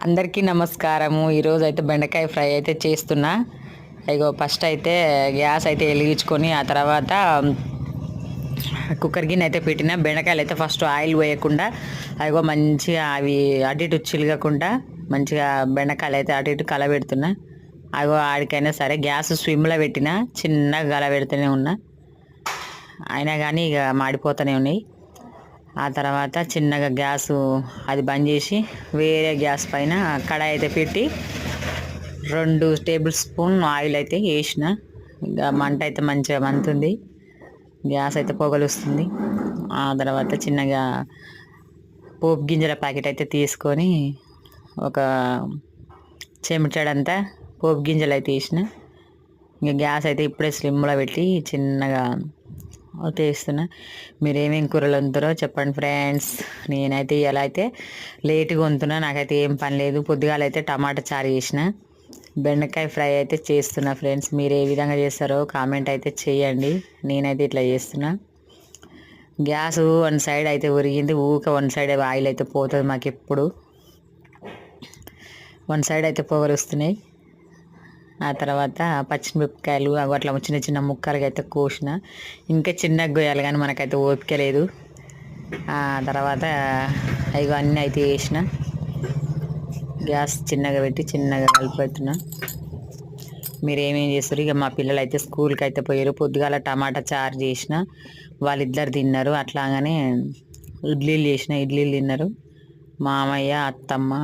అందరికీ నమస్కారము. ఈరోజు అయితే బెండకాయ ఫ్రై అయితే చేస్తున్నా. ఇగో ఫస్ట్ అయితే గ్యాస్ అయితే వెలిగించుకొని ఆ తర్వాత కుక్కర్ గిన్నె అయితే పెట్టిన. బెండకాయలు అయితే ఫస్ట్ ఆయిల్ వేయకుండా అదిగో మంచిగా అవి అటు ఇటు చిలగకుండా మంచిగా బెండకాయలు అయితే అటు ఇటు కలబెడుతున్నా. అగో ఆడికైనా సరే గ్యాస్ స్విమ్లో పెట్టిన, చిన్నగా కలబెడుతూనే ఉన్నా. అయినా కానీ ఇక మాడిపోతూనే ఉన్నాయి. ఆ తర్వాత చిన్నగా గ్యాసు అది బంద్ చేసి వేరే గ్యాస్ పైన కడాయి అయితే పెట్టి 2 టేబుల్ స్పూన్ ఆయిల్ అయితే వేసిన. ఇంకా మంట అయితే మంచిగా మంతుంది, గ్యాస్ అయితే పొగలు వస్తుంది. ఆ తర్వాత చిన్నగా పోపు గింజల ప్యాకెట్ అయితే తీసుకొని ఒక చెంచాడంతా పోపు గింజలు అయితే వేసిన. ఇంకా గ్యాస్ అయితే ఇప్పుడే స్లిమ్లో పెట్టి చిన్నగా వేస్తున్నా. మీరు ఏమేమి కూరలు వండుతారో చెప్పండి ఫ్రెండ్స్. నేనైతే ఇలా అయితే లేట్గా వండుతున్నా, నాకైతే ఏం పని లేదు. పొద్దుగాలైతే టమాటా చారు చేసిన, బెండకాయ ఫ్రై అయితే చేస్తున్నా ఫ్రెండ్స్. మీరు ఏ విధంగా చేస్తారో కామెంట్ అయితే చేయండి. నేనైతే ఇట్లా చేస్తున్నా. గ్యాస్ వన్ సైడ్ అయితే ఉరిగింది, ఊక వన్ సైడ్ ఆయిల్ అయితే పోతుంది. మాకు ఎప్పుడు వన్ సైడ్ అయితే పొగలు వస్తున్నాయి. ఆ తర్వాత పచ్చిమిరపకాయలు అట్లా చిన్న చిన్న ముక్కలుగా అయితే కోసిన. ఇంకా చిన్నగా కోయాలి కానీ మనకైతే ఓపిక లేదు. ఆ తర్వాత అవి అన్నీ అయితే వేసిన. గ్యాస్ చిన్నగా పెట్టి చిన్నగా కలిపి పెడుతున్నా. మీరు ఏమేమి చేస్తారు? ఇక మా పిల్లలు అయితే స్కూల్కి అయితే పోయారు. పొద్దుగాల టమాటా చారు చేసిన, వాళ్ళిద్దరు తిన్నారు. అట్లాగానే ఇడ్లీలు చేసిన, ఇడ్లీలు తిన్నారు. మామయ్య అత్తమ్మ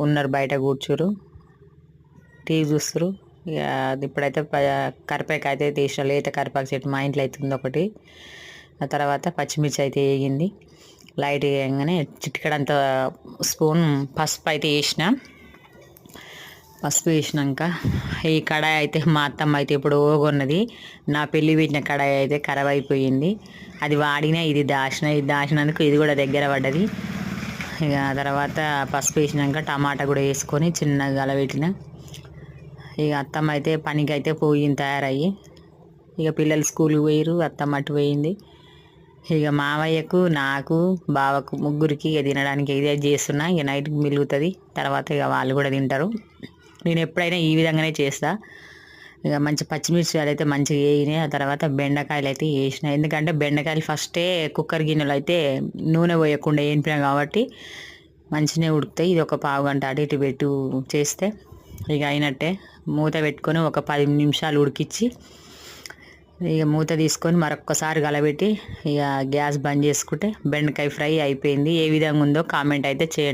ఉన్నారు, బయట కూర్చురు, టీవీ చూస్తారు. ఇక ఇప్పుడైతే కరివేపాకు అయితే తీసిన, లేత కరివేపాకు చెట్టు మా ఇంట్లో అయితే ఉంది ఒకటి. ఆ తర్వాత పచ్చిమిర్చి అయితే వేగింది. లైట్ వేయగానే చిటికడంత స్పూన్ పసుపు అయితే వేసిన. పసుపు వేసినాక ఈ కడాయి అయితే మా అత్తమ్మ అయితే ఇప్పుడు ఓగొన్నది. నా పెళ్ళి పెట్టిన కడాయి అయితే ఖరాబ్ అయిపోయింది. అది వాడినా ఇది దాచినందుకు ఇది కూడా దగ్గర పడ్డది. ఇక తర్వాత పసుపు వేసినాక టమాటా కూడా వేసుకొని చిన్నగా గలబెట్టిన. ఇక అత్తమ్మ అయితే పనికి అయితే పోయింది తయారయ్యి. ఇక పిల్లలు స్కూల్కి పోయారు, అత్తమ్మ అటు పోయింది. ఇక మామయ్యకు, నాకు, బావకు ముగ్గురికి ఇక తినడానికి ఇదే చేస్తున్నా. ఇక నైట్కి మిలుగుతుంది, తర్వాత ఇక వాళ్ళు కూడా తింటారు. నేను ఎప్పుడైనా ఈ విధంగానే చేస్తా. ఇక మంచి పచ్చిమిర్చి అయితే మంచిగా వేయినాయి. ఆ తర్వాత బెండకాయలు అయితే వేసిన. ఎందుకంటే బెండకాయలు ఫస్టే కుక్కర్ గిన్నెలు అయితే నూనె పోయకుండా వేయింపినా కాబట్టి మంచిగా ఉడుకుతాయి. ఇది ఒక పావు గంట అటు ఇటు పెట్టు చేస్తే ఇక అయినట్టే. మూత పెట్టుకొని ఒక 10 నిమిషాలు ఉడికించి ఇక మూత తీసుకొని మరొక్కసారి కలబెట్టి ఇక గ్యాస్ బంద్ చేసుకుంటే బెండకాయ ఫ్రై అయిపోయింది. ఏ విధంగా ఉందో కామెంట్ అయితే చేయండి.